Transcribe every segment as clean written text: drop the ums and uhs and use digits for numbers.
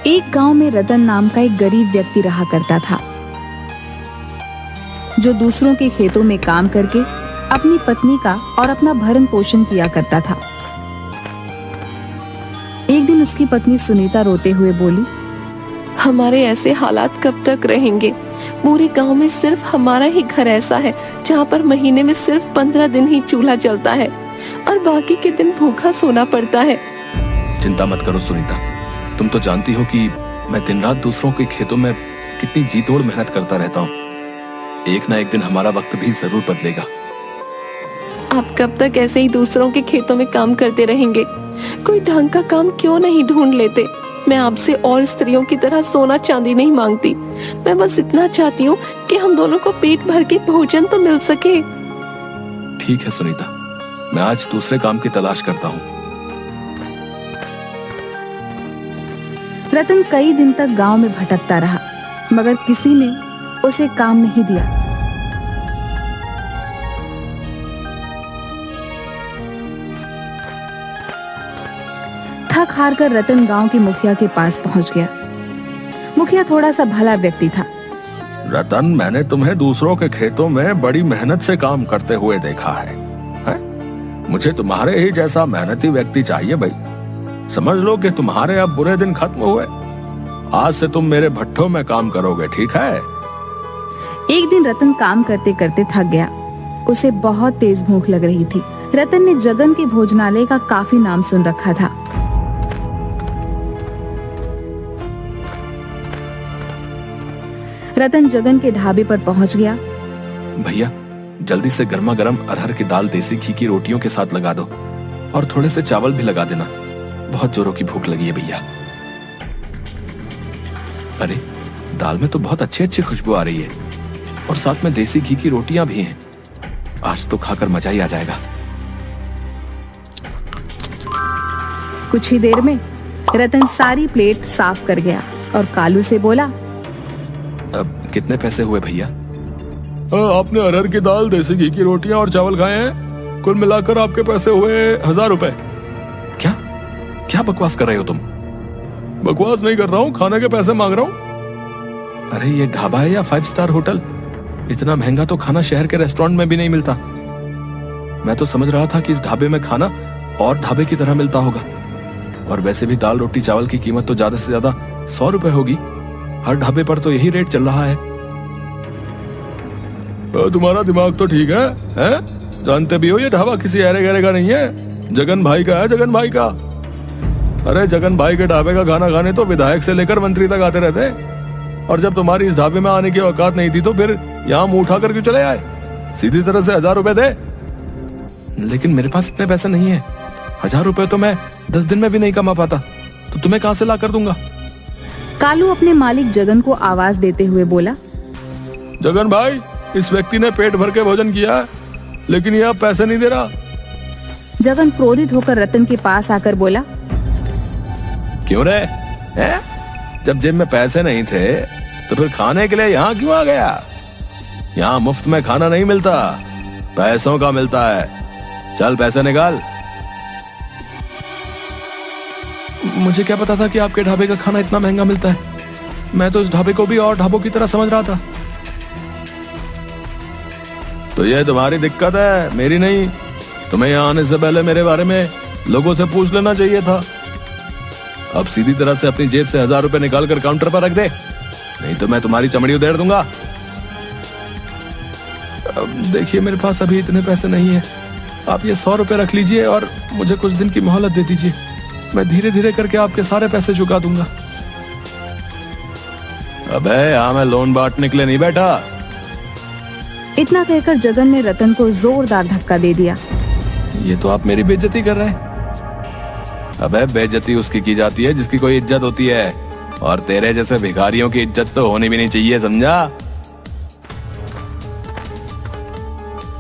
एक गांव में रतन नाम का एक गरीब व्यक्ति रहा करता था, जो दूसरों के खेतों में काम करके अपनी पत्नी का और अपना भरण पोषण किया करता था। एक दिन उसकी पत्नी सुनीता रोते हुए बोली, हमारे ऐसे हालात कब तक रहेंगे? पूरे गांव में सिर्फ हमारा ही घर ऐसा है जहाँ पर महीने में सिर्फ 15 दिन ही चूल्हा जलता है और बाकी के दिन भूखा सोना पड़ता है। चिंता मत करो सुनीता, तुम तो जानती हो कि मैं दिन रात दूसरों के खेतों में कितनी जी तोड़ मेहनत करता रहता हूँ। एक ना एक दिन हमारा वक्त भी जरूर बदलेगा। आप कब तक ऐसे ही दूसरों के खेतों में काम करते रहेंगे? कोई ढंग का काम क्यों नहीं ढूंढ लेते? मैं आपसे और स्त्रियों की तरह सोना चांदी नहीं मांगती। मैं बस इतना चाहती हूँ कि हम दोनों को पेट भर के भोजन तो मिल सके। ठीक है सुनीता, मैं आज दूसरे काम की तलाश करता हूँ। रतन कई दिन तक गांव में भटकता रहा, मगर किसी ने उसे काम नहीं दिया। थक हार कर रतन गांव के मुखिया के पास पहुंच गया। मुखिया थोड़ा सा भला व्यक्ति था। रतन, मैंने तुम्हें दूसरों के खेतों में बड़ी मेहनत से काम करते हुए देखा है? मुझे तुम्हारे ही जैसा मेहनती व्यक्ति चाहिए भाई। समझ लो कि तुम्हारे अब बुरे दिन खत्म हुए। आज से तुम मेरे भट्ठों में काम करोगे, ठीक है? एक दिन रतन काम करते करते थक गया। उसे बहुत तेज भूख लग रही थी। रतन ने जगन के भोजनालय का काफी नाम सुन रखा था। रतन जगन के ढाबे पर पहुंच गया। भैया, जल्दी से गर्मा गर्म अरहर की दाल देसी घी की रोटियों के साथ लगा दो और थोड़े से चावल भी लगा देना। बहुत जोरों की भूख लगी है भैया। अरे, दाल में तो बहुत अच्छी अच्छी खुशबू आ रही है और साथ में देसी घी की रोटियां भी हैं। आज तो खाकर मजा ही आ जाएगा। कुछ ही देर में रतन सारी प्लेट साफ कर गया और कालू से बोला, अब कितने पैसे हुए भैया? आपने अरहर की दाल, देसी घी की रोटियां और चावल खाए हैं। कुल मिलाकर आपके पैसे हुए 1000 रुपए। क्या क्या बकवास कर रहे हो तुम? बकवास नहीं कर रहा हूँ, खाने के पैसे मांग रहा हूँ। अरे ये ढाबा है या 5 स्टार होटल? इतना महंगा तो खाना शहर के रेस्टोरेंट में भी नहीं मिलता। मैं तो समझ रहा था कि इस ढाबे में खाना और ढाबे की तरह मिलता होगा। और वैसे भी दाल रोटी चावल की कीमत तो ज्यादा से ज्यादा 100 रुपए होगी। हर ढाबे पर तो यही रेट चल रहा है। तुम्हारा दिमाग तो ठीक है, हैं? जानते भी हो ये ढाबा किसी अरे गहरे का नहीं है, जगन भाई का है, जगन भाई का। अरे जगन भाई के ढाबे का खाना खाने तो विधायक से लेकर मंत्री तक आते रहते। और जब तुम्हारी इस ढाबे में आने की औकात नहीं थी तो फिर यहाँ मुंह उठा कर क्यों चले आए? सीधी तरह से 1000 रुपए दे। लेकिन मेरे पास इतने पैसे नहीं है। 1000 रुपए तो मैं 10 दिन में भी नहीं कमा पाता, तो तुम्हें कहाँ से ला कर दूंगा? कालू अपने मालिक जगन को आवाज देते हुए बोला, जगन भाई, इस व्यक्ति ने पेट भर के भोजन किया है, लेकिन यह पैसे नहीं दे रहा। जगन क्रोधित होकर रतन के पास आकर बोला, क्यों रे? जब जेब में पैसे नहीं थे तो फिर खाने के लिए यहाँ क्यों आ गया? यहाँ मुफ्त में खाना नहीं मिलता, पैसों का मिलता है। चल पैसे निकाल। मुझे क्या पता था कि आपके ढाबे का खाना इतना महंगा मिलता है। मैं तो इस ढाबे को भी और ढाबों की तरह समझ रहा था। तो ये तुम्हारी दिक्कत है, मेरी नहीं। तुम्हें यहाँ आने से पहले मेरे बारे में लोगों से पूछ लेना चाहिए था। अब सीधी तरह से अपनी जेब से 1000 रुपए निकाल कर काउंटर पर रख दे, नहीं तो मैं तुम्हारी चमड़ी उधेड़ दूंगा। अब देखिए, मेरे पास अभी इतने पैसे नहीं है। आप ये 100 रुपए रख लीजिए और मुझे कुछ दिन की मोहलत दे दीजिए। मैं धीरे धीरे करके आपके सारे पैसे चुका दूंगा। अबे यहाँ मैं लोन बांटने के लिए नहीं बैठा। इतना कहकर जगन ने रतन को जोरदार धक्का दे दिया। ये तो आप मेरी बेइज्जती कर रहे हैं। अबे बेइज्जती उसकी की जाती है जिसकी कोई इज्जत होती है, और तेरे जैसे भिखारियों की इज्जत तो होनी भी नहीं चाहिए, समझा?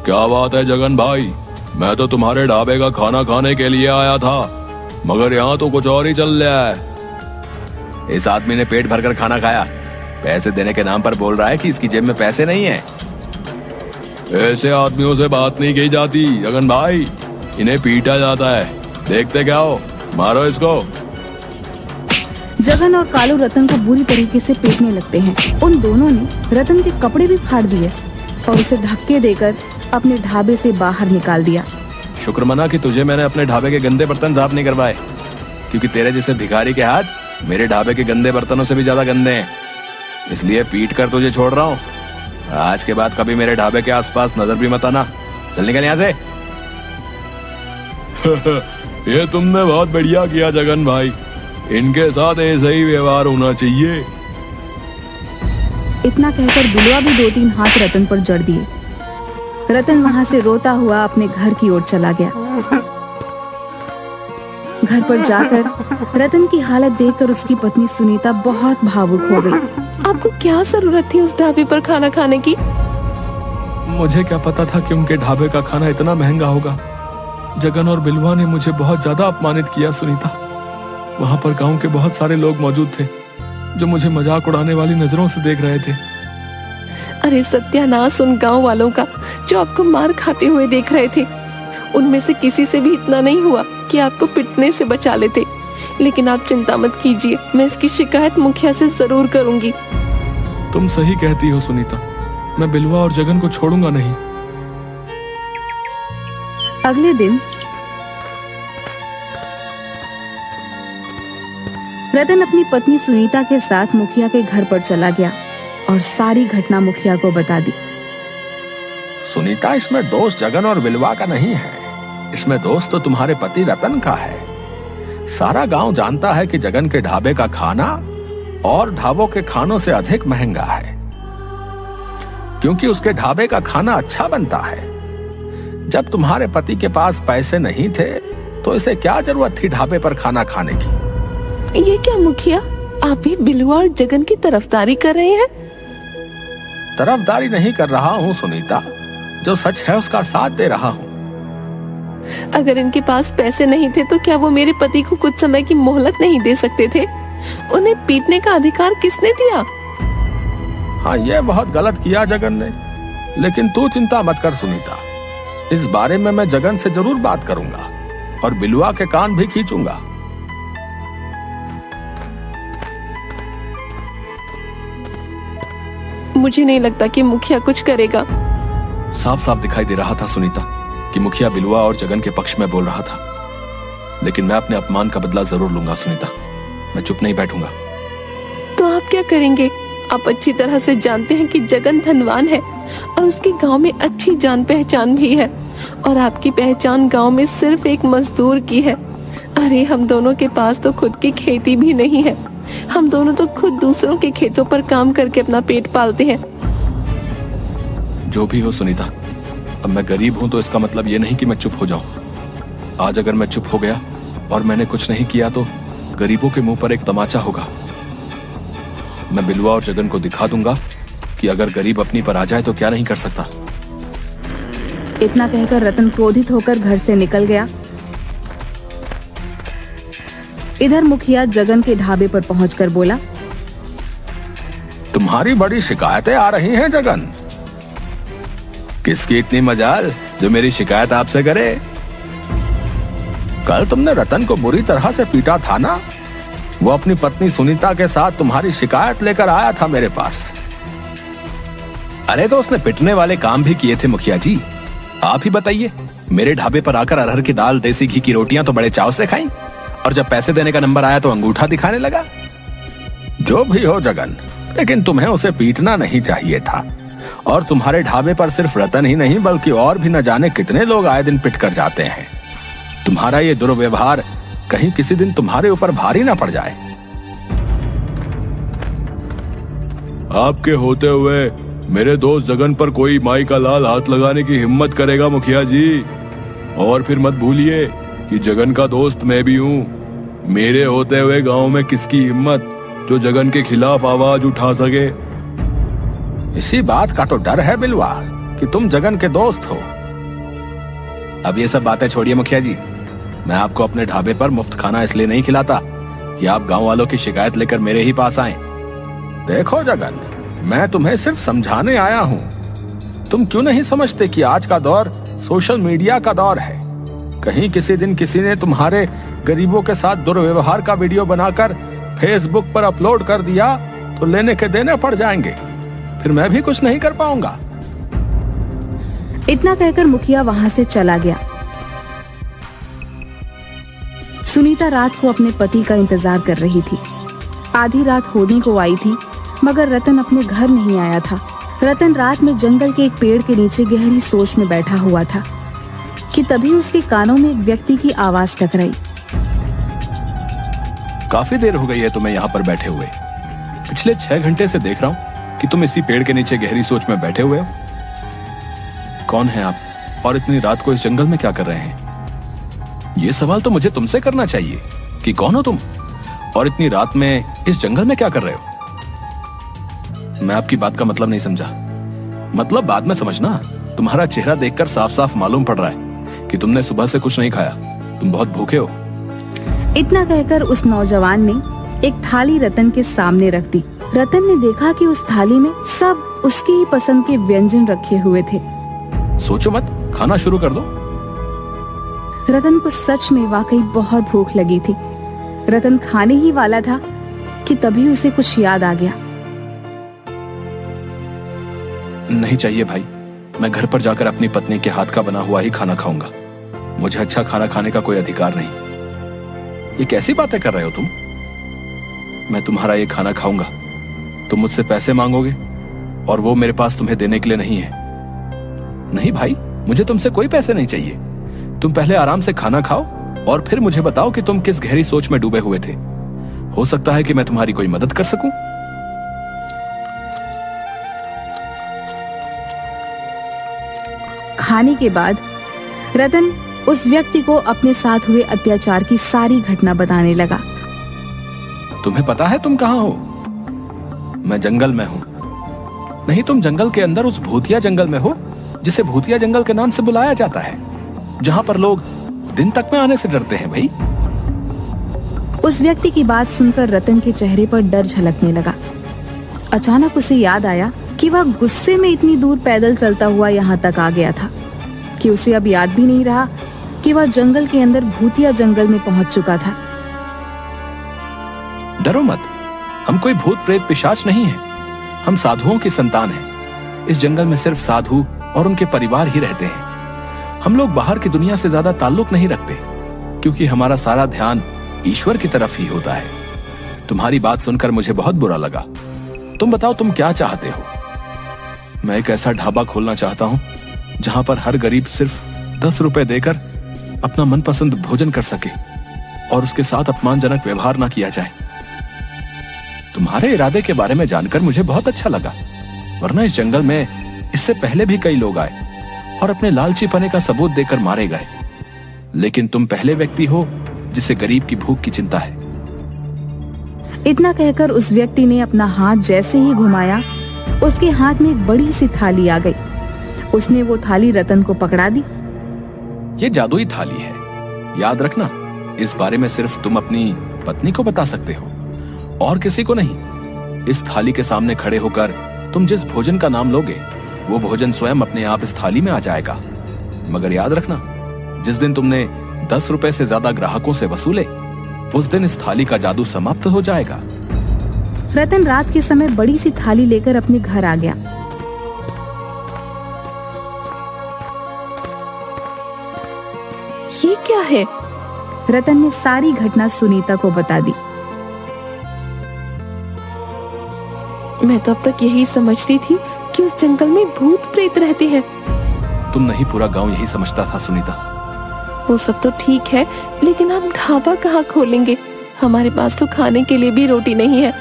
क्या बात है जगन भाई, मैं तो तुम्हारे ढाबे का खाना खाने के लिए आया था, मगर यहाँ तो कुछ और ही चल रहा है। इस आदमी ने पेट भरकर खाना खाया, पैसे देने के नाम पर बोल रहा है कि इसकी जेब में पैसे नहीं है। ऐसे आदमियों से बात नहीं की जाती जगन भाई, इन्हें पीटा जाता है। देखते क्या हो, मारो इसको। जगन और कालू रतन को बुरी तरीके से पीटने लगते हैं। उन दोनों ने रतन के कपड़े भी फाड़ दिए और उसे धक्के देकर अपने ढाबे से बाहर निकाल दिया। शुक्र मना कि तुझे मैंने अपने ढाबे के गंदे बर्तन साफ नहीं करवाए, क्योंकि तेरे जैसे भिखारी के हाथ मेरे ढाबे के गंदे बर्तनों से भी ज्यादा गंदे हैं। इसलिए पीट कर तुझे छोड़ रहा हूँ। आज के बाद कभी मेरे ढाबे के आसपास नजर भी मत आना। चल निकल यहाँ से। ये तुमने बहुत बढ़िया किया जगन भाई, इनके साथ ऐसा ही व्यवहार होना चाहिए। इतना कहकर बिलवा भी 2-3 हाथ रतन पर जड़ दिए। रतन वहां से रोता हुआ अपने घर की ओर चला गया। घर पर जाकर रतन की हालत देखकर उसकी पत्नी सुनीता बहुत भावुक हो गई। आपको क्या जरूरत थी उस ढाबे पर खाना खाने की? मुझे क्या पता था कि उनके ढाबे का खाना इतना महंगा होगा। जगन और बिलवा ने मुझे बहुत ज्यादा अपमानित किया सुनीता। वहां पर गांव के बहुत सारे लोग मौजूद थे जो मुझे मजाक उड़ाने वाली नजरों से देख रहे थे। अरे सत्यानाश उन गांव वालों का जो आपको मार खाते हुए देख रहे थे। उनमें से किसी से भी इतना नहीं हुआ कि आपको पिटने से बचा लेते। लेकिन आप चिंता मत कीजिए, मैं इसकी शिकायत मुखिया से जरूर करूंगी। तुम सही कहती हो सुनीता, मैं बिलवा और जगन को छोड़ूंगा नहीं। अगले दिन रतन अपनी पत्नी सुनीता के साथ मुखिया के घर पर चला गया और सारी घटना मुखिया को बता दी। सुनीता, इसमें दोष जगन और बिलवा का नहीं है, इसमें दोष तो तुम्हारे पति रतन का है। सारा गांव जानता है कि जगन के ढाबे का खाना और ढाबों के खानों से अधिक महंगा है, क्योंकि उसके ढाबे का खाना अच्छा बनता है। जब तुम्हारे पति के पास पैसे नहीं थे तो इसे क्या जरूरत थी ढाबे पर खाना खाने की? ये क्या मुखिया, आप भी बिलवा और जगन की तरफदारी कर रहे हैं? तरफदारी नहीं कर रहा हूँ सुनीता, जो सच है उसका साथ दे रहा हूँ। अगर इनके पास पैसे नहीं थे तो क्या वो मेरे पति को कुछ समय की मोहलत नहीं दे सकते थे? उन्हें पीटने का अधिकार किसने दिया? हाँ, ये बहुत गलत किया जगन ने, लेकिन तू चिंता मत कर सुनीता, इस बारे में मैं जगन से जरूर बात करूंगा और बिलवा के कान भी खींचूंगा। मुझे नहीं लगता कि मुखिया कुछ करेगा। साफ साफ दिखाई दे रहा था सुनीता कि मुखिया बिलवा और जगन के पक्ष में बोल रहा था, लेकिन मैं अपने अपमान का बदला जरूर लूंगा सुनीता। मैं चुप नहीं बैठूंगा। तो आप क्या करेंगे? आप अच्छी तरह से जानते हैं कि जगन धनवान है और उसके गांव में अच्छी जान पहचान भी है, और आपकी पहचान गांव में सिर्फ एक मजदूर की है। अरे हम दोनों के पास तो खुद की खेती भी नहीं है। हम दोनों तो खुद दूसरों के खेतों पर काम करके अपना पेट पालते हैं। जो भी हो सुनीता, अब मैं गरीब हूं तो इसका मतलब ये नहीं कि मैं चुप हो जाऊं। आज अगर मैं चुप हो गया और मैंने कुछ नहीं किया तो गरीबों के मुंह पर एक तमाचा होगा। मैं बिलवा और जगन को दिखा दूंगा कि अगर गरीब अपनी पर आ जाए तो क्या नहीं कर सकता। इतना कहकर रतन क्रोधित होकर घर से निकल गया। इधर मुखिया जगन के ढाबे पर पहुंचकर बोला, तुम्हारी बड़ी शिकायतें आ रही हैं जगन। किसकी इतनी मजाल जो मेरी शिकायत आपसे करे? कल तुमने रतन को बुरी तरह से पीटा था ना? वो अपनी पत्नी सुनीता के साथ तुम्हारी शिकायत लेकर आया था मेरे पास। अरे तो उसने पिटने वाले काम भी किए थे मुखिया जी। आप ही बताइए, मेरे ढाबे पर आकर अरहर की दाल, देसी घी की रोटियां तो बड़े चाव से खाई, और जब पैसे देने का नंबर आया तो अंगूठा दिखाने लगा। जो भी हो जगन, लेकिन तुम्हें उसे पीटना नहीं चाहिए था। और तुम्हारे ढाबे पर सिर्फ रतन ही नहीं बल्कि और भी न जाने कितने लोग आए दिन पिट कर जाते हैं। तुम्हारा ये दुर्व्यवहार कहीं किसी दिन तुम्हारे ऊपर भारी ना पड़ जाए। आपके होते हुए मेरे दोस्त जगन पर कोई माई का लाल हाथ लगाने की हिम्मत करेगा मुखिया जी? और फिर मत भूलिए कि जगन का दोस्त मैं भी हूँ। मेरे होते हुए गांव में किसकी हिम्मत जो जगन के खिलाफ आवाज उठा सके? इसी बात का तो डर है बिलवा कि तुम जगन के दोस्त हो। अब ये सब बातें छोड़िए मुखिया जी। मैं आपको अपने ढाबे पर मुफ्त खाना इसलिए नहीं खिलाता कि आप गांव वालों की शिकायत लेकर मेरे ही पास आए। देखो जगन, मैं तुम्हें सिर्फ समझाने आया हूँ। तुम क्यों नहीं समझते कि आज का दौर सोशल मीडिया का दौर है? कहीं किसी दिन किसी ने तुम्हारे गरीबों के साथ दुर्व्यवहार का वीडियो बनाकर फेसबुक पर अपलोड कर दिया तो लेने के देने पड़ जाएंगे, फिर मैं भी कुछ नहीं कर पाऊंगा। इतना कहकर मुखिया वहां से चला गया। सुनीता रात को अपने पति का इंतजार कर रही थी। आधी रात होने को आई थी, मगर रतन अपने घर नहीं आया था। रतन रात में जंगल के एक पेड़ के नीचे गहरी सोच में बैठा हुआ था कि तभी उसके कानों में एक व्यक्ति की आवाज टकराई। काफी देर हो गई है तुम्हें यहाँ पर बैठे हुए। पिछले 6 घंटे से देख रहा हूँ कि तुम इसी पेड़ के नीचे गहरी सोच में बैठे हुए हो। कौन है आप और इतनी रात को इस जंगल में क्या कर रहे हैं? ये सवाल तो मुझे तुमसे करना चाहिए कि कौन हो तुम और इतनी रात में इस जंगल में क्या कर रहे हो? मैं आपकी बात का मतलब नहीं समझा। मतलब बाद में समझना। तुम्हारा चेहरा देखकर साफ साफ मालूम पड़ रहा है कि तुमने सुबह से कुछ नहीं खाया। तुम बहुत भूखे हो। इतना कहकर उस नौजवान ने एक थाली रतन के सामने रख दी। रतन ने देखा कि उस थाली में सब उसकी ही पसंद के व्यंजन रखे हुए थे। सोचो मत, खाना शुरू कर दो। रतन को सच में वाकई बहुत भूख लगी थी। रतन खाने ही वाला था कि तभी उसे कुछ याद आ गया। नहीं चाहिए भाई, मैं घर पर जाकर अपनी पत्नी के हाथ का बना हुआ ही खाना खाऊंगा। मुझे अच्छा खाना खाने का कोई अधिकार नहीं। ये कैसी बातें कर रहे हो तुम? मैं तुम्हारा ये खाना खाऊंगा, तुम मुझसे पैसे मांगोगे और वो मेरे पास तुम्हें देने के लिए नहीं है। नहीं भाई, मुझे तुमसे कोई पैसे नहीं चाहिए। तुम पहले आराम से खाना खाओ और फिर मुझे बताओ कि तुम किस गहरी सोच में डूबे हुए थे। हो सकता है कि मैं तुम्हारी कोई मदद कर सकूं। खाने के बाद रतन उस व्यक्ति को अपने साथ हुए अत्याचार की सारी घटना बताने लगा। तुम्हें पता है तुम कहां हो? मैं जंगल में हूं। नहीं, तुम जंगल के अंदर उस भूतिया जंगल में हो जिसे भूतिया जंगल के नाम से बुलाया जाता है, जहां पर लोग दिन तक में आने से डरते हैं। भाई, उस व्यक्ति की बात सुनकर रतन के चेहरे पर डर झलकने लगा। अचानक उसे याद आया कि वह गुस्से में इतनी दूर पैदल चलता हुआ यहाँ तक आ गया था कि उसे अब याद भी नहीं रहा कि वह जंगल के अंदर भूतिया जंगल में पहुंच चुका था। डरो मत, हम कोई भूत प्रेत पिशाच नहीं है। हम साधुओं की संतान हैं। इस जंगल में सिर्फ साधु और उनके परिवार ही रहते हैं। हम लोग बाहर की दुनिया से ज्यादा ताल्लुक नहीं रखते, क्योंकि हमारा सारा ध्यान ईश्वर की तरफ ही होता है। तुम्हारी बात सुनकर मुझे बहुत बुरा लगा। तुम बताओ, तुम क्या चाहते हो? मैं एक ऐसा ढाबा खोलना चाहता हूँ जहां पर हर गरीब सिर्फ 10 रुपए देकर अपना मनपसंद भोजन कर सके और उसके साथ अपमानजनक व्यवहार ना किया जाए। तुम्हारे इरादे के बारे में जानकर मुझे बहुत अच्छा लगा, वरना इस जंगल में इससे पहले भी कई लोग आए और अपने लालची पने का सबूत देकर मारे गए, लेकिन तुम पहले व्यक्ति हो जिसे गरीब की भूख की चिंता है। इतना कहकर उस व्यक्ति ने अपना हाथ जैसे ही घुमाया, उसके हाथ में एक बड़ी सी थाली आ गई। उसने वो थाली रतन को पकड़ा दी। ये जादुई थाली है, याद रखना। इस बारे में सिर्फ तुम अपनी पत्नी को बता सकते हो और किसी को नहीं। इस थाली के सामने खड़े होकर तुम जिस भोजन का नाम लोगे, वो भोजन स्वयं अपने आप इस थाली में आ जाएगा। मगर याद रखना, जिस दिन तुमने 10 रुपए से ज्यादा ग्राहकों से वसूले, उस दिन इस थाली का जादू समाप्त हो जाएगा। रतन रात के समय बड़ी सी थाली लेकर अपने घर आ गया। ये क्या है? रतन ने सारी घटना सुनीता को बता दी। मैं तो अब तक यही समझती थी कि उस जंगल में भूत प्रेत रहते हैं। तुम नहीं, पूरा गांव यही समझता था सुनीता। वो सब तो ठीक है, लेकिन हम ढाबा कहाँ खोलेंगे? हमारे पास तो खाने के लिए भी रोटी नहीं है।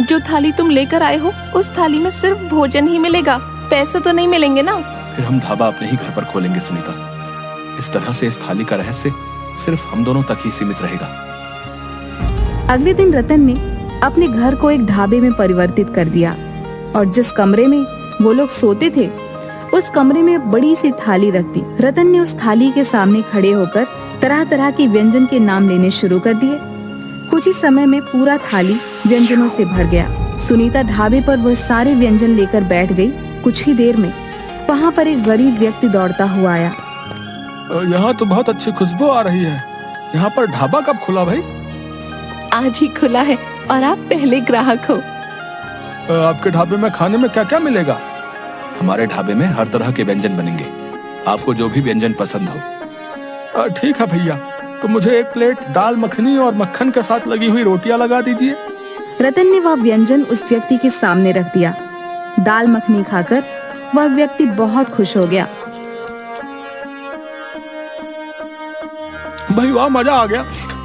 जो थाली तुम लेकर आए हो, उस थाली में सिर्फ भोजन ही मिलेगा, पैसे तो नहीं मिलेंगे ना। फिर हम ढाबा अपने ही घर पर खोलेंगे सुनीता। इस तरह से इस थाली का रहस्य सिर्फ हम दोनों तक ही सीमित रहेगा। अगले दिन रतन ने अपने घर को एक ढाबे में परिवर्तित कर दिया और जिस कमरे में वो लोग सोते थे, उस कमरे में बड़ी सी थाली रख दी। रतन ने उस थाली के सामने खड़े होकर तरह तरह के व्यंजन के नाम लेने शुरू कर दिए। कुछ ही समय में पूरा थाली व्यंजनों से भर गया। सुनीता ढाबे पर वह सारे व्यंजन लेकर बैठ गई। कुछ ही देर में वहाँ पर एक गरीब व्यक्ति दौड़ता हुआ आया। यहाँ तो बहुत अच्छी खुशबू आ रही है। यहाँ पर ढाबा कब खुला भाई? आज ही खुला है। और आप पहले ग्राहक हो। आपके ढाबे में खाने में क्या क्या मिलेगा? हमारे ढाबे में हर तरह के व्यंजन बनेंगे, आपको जो भी व्यंजन पसंद हो। ठीक है भैया, तो मुझे एक प्लेट दाल मखनी और मक्खन के साथ लगी हुई रोटियां लगा दीजिए। रतन ने वह व्यंजन उस व्यक्ति के सामने रख दिया। दाल मखनी खाकर वह व्यक्ति बहुत खुश हो गया। भाई वाह, मजा आ गया।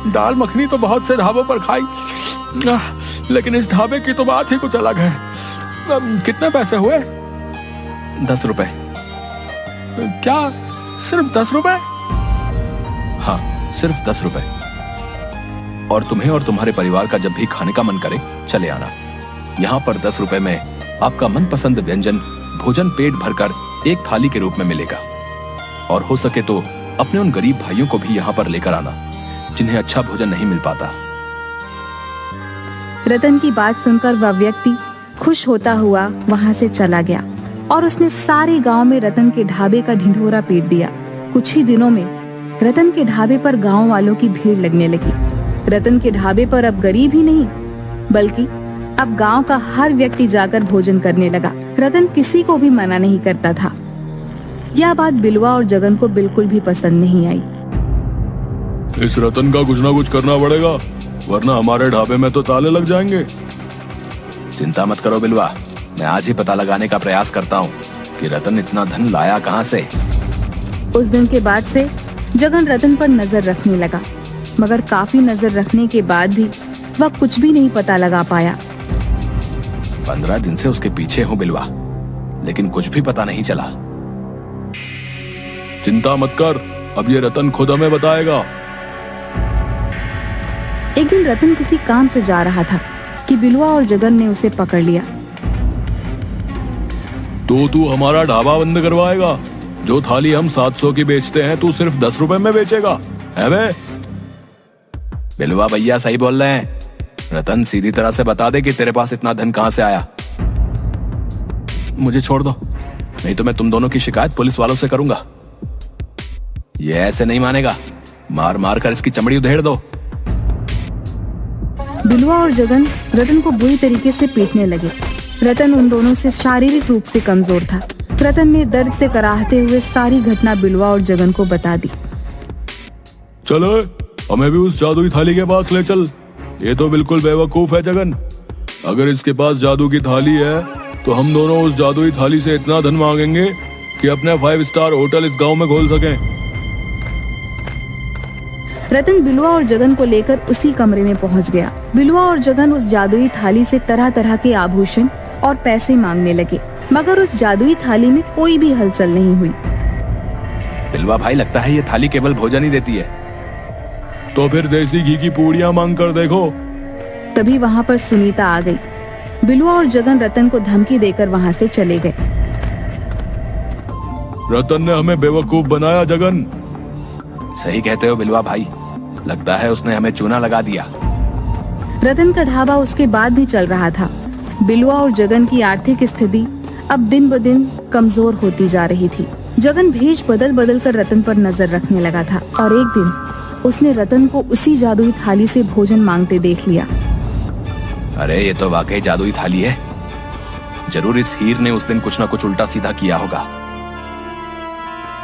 दाल मखनी तो बहुत से ढाबों पर खाई, लेकिन इस ढाबे की तो बात ही कुछ अलग है। कितने पैसे हुए? 10 रुपए। क्या, सिर्फ 10 रुपए? हाँ, सिर्फ 10 रुपए। और तुम्हें और तुम्हारे परिवार का जब भी खाने का मन करे चले आना। यहाँ पर 10 रुपए में आपका मनपसंद व्यंजन भोजन पेट भरकर एक थाली के रूप में मिलेगा। और हो सके तो अपने उन गरीब भाइयों को भी यहाँ पर लेकर आना जिन्हें अच्छा भोजन नहीं मिल पाता। रतन की बात सुनकर वह व्यक्ति खुश होता हुआ वहां से चला गया और उसने सारे गांव में रतन के ढाबे का ढिंढोरा पीट दिया। कुछ ही दिनों में रतन के ढाबे पर गांव वालों की भीड़ लगने लगी। रतन के ढाबे पर अब गरीब ही नहीं बल्कि अब गांव का हर व्यक्ति जाकर भोजन करने लगा। रतन किसी को भी मना नहीं करता था। यह बात बिलवा और जगन को बिल्कुल भी पसंद नहीं आई। इस रतन का कुछ ना कुछ करना पड़ेगा, वरना हमारे ढाबे में तो ताले लग जाएंगे। चिंता मत करो बिलवा, मैं आज ही पता लगाने का प्रयास करता हूँ कि रतन इतना धन लाया कहाँ से। उस दिन के बाद से जगन रतन पर नजर रखने लगा, मगर काफी नजर रखने के बाद भी वह कुछ भी नहीं पता लगा पाया। 15 दिन से उसके पीछे हूँ बिलवा, लेकिन कुछ भी पता नहीं चला। चिंता मत कर, अब ये रतन खुद हमें बताएगा। एक दिन रतन किसी काम से जा रहा था कि बिलवा और जगन ने उसे पकड़ लिया। तो तू हमारा ढाबा बंद करवाएगा? जो थाली हम 700 की बेचते हैं तू सिर्फ 10 रुपए में बेचेगा, है बे? बिलवा भैया सही बोल रहे हैं। रतन सीधी तरह से बता दे कि तेरे पास इतना धन कहां से आया। मुझे छोड़ दो, नहीं तो मैं तुम दोनों की शिकायत पुलिस वालों से करूंगा। ये ऐसे नहीं मानेगा, मार मार कर इसकी चमड़ी उधेड़ दो। बिलवा और जगन रतन को बुरी तरीके से पीटने लगे। रतन उन दोनों से शारीरिक रूप से कमजोर था। रतन ने दर्द से कराहते हुए सारी घटना बिलवा और जगन को बता दी। चलो हमें भी उस जादुई थाली के पास ले चल। ये तो बिल्कुल बेवकूफ है जगन। अगर इसके पास जादू की थाली है तो हम दोनों उस जादुई थाली से इतना धन मांगेंगे कि अपने 5 स्टार होटल इस गांव में खोल सकें। रतन बिलवा और जगन को लेकर उसी कमरे में पहुंच गया। बिलवा और जगन उस जादुई थाली से तरह तरह के आभूषण और पैसे मांगने लगे, मगर उस जादुई थाली में कोई भी हलचल नहीं हुई। बिलवा भाई, लगता है ये थाली केवल भोजन ही देती है। तो फिर देसी घी की पूड़ियां मांग कर देखो। तभी वहाँ पर सुनीता आ गई। बिलवा और जगन रतन को धमकी देकर वहाँ से चले गए। रतन ने हमें बेवकूफ बनाया जगन। सही कहते हो बिलवा भाई, लगता है उसने हमें चूना लगा दिया। रतन का ढाबा उसके बाद भी चल रहा था। बिलवा और जगन की आर्थिक स्थिति अब दिन ब दिन कमजोर होती जा रही थी। जगन भेष बदल बदल कर रतन पर नजर रखने लगा था और एक दिन उसने रतन को उसी जादुई थाली से भोजन मांगते देख लिया। अरे ये तो वाकई जादुई थाली है। जरूर इस हीर ने उस दिन कुछ न कुछ उल्टा सीधा किया होगा।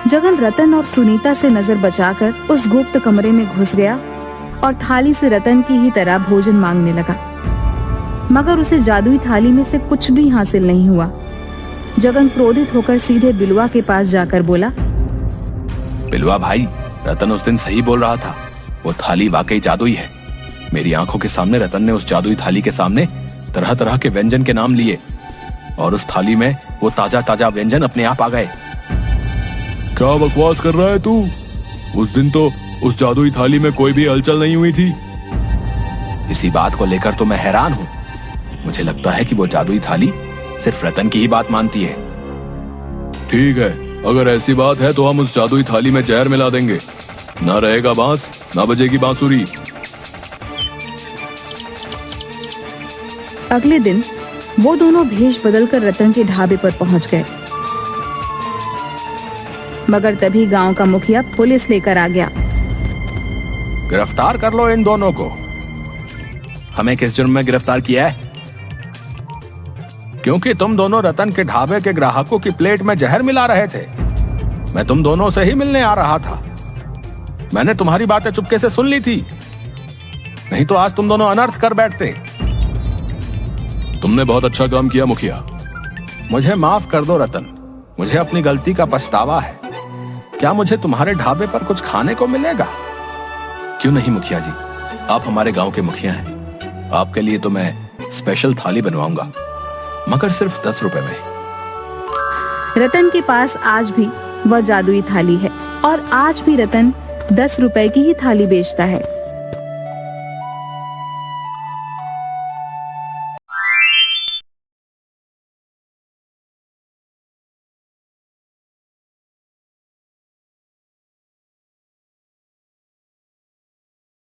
जगन रतन और सुनीता से नजर बचाकर उस गुप्त कमरे में घुस गया और थाली से रतन की ही तरह भोजन मांगने लगा, मगर उसे जादुई थाली में से कुछ भी हासिल नहीं हुआ। जगन क्रोधित होकर सीधे बिलवा के पास जाकर बोला, बिलवा भाई, रतन उस दिन सही बोल रहा था, वो थाली वाकई जादुई है। मेरी आंखों के सामने रतन ने उस जादुई थाली के सामने तरह तरह के व्यंजन के नाम लिए और उस थाली में वो ताजा ताजा व्यंजन अपने आप आ गए। क्या बकवास कर रहा है तू? उस दिन तो उस जादुई थाली में कोई भी हलचल नहीं हुई थी। इसी बात को लेकर तो मैं हैरान हूँ। मुझे लगता है कि वो जादुई थाली सिर्फ रतन की ही बात मानती है। ठीक है, अगर ऐसी बात है तो हम उस जादुई थाली में जहर मिला देंगे। ना रहेगा बांस, ना बजेगी बांसुरी। अगले दिन वो दोनों भेष बदलकर रतन के ढाबे पर पहुंच गए, मगर तभी गांव का मुखिया पुलिस लेकर आ गया। गिरफ्तार कर लो इन दोनों को। हमें किस जुर्म में गिरफ्तार किया है? क्योंकि तुम दोनों रतन के ढाबे के ग्राहकों की प्लेट में जहर मिला रहे थे। मैं तुम दोनों से ही मिलने आ रहा था। मैंने तुम्हारी बातें चुपके से सुन ली थी, नहीं तो आज तुम दोनों अनर्थ कर बैठते। तुमने बहुत अच्छा काम किया मुखिया। मुझे माफ कर दो रतन, मुझे अपनी गलती का पछतावा है। क्या मुझे तुम्हारे ढाबे पर कुछ खाने को मिलेगा? क्यों नहीं मुखिया जी, आप हमारे गांव के मुखिया हैं। आपके लिए तो मैं स्पेशल थाली बनवाऊंगा, मगर सिर्फ 10 रुपए में। रतन के पास आज भी वह जादुई थाली है और आज भी रतन 10 रुपए की ही थाली बेचता है।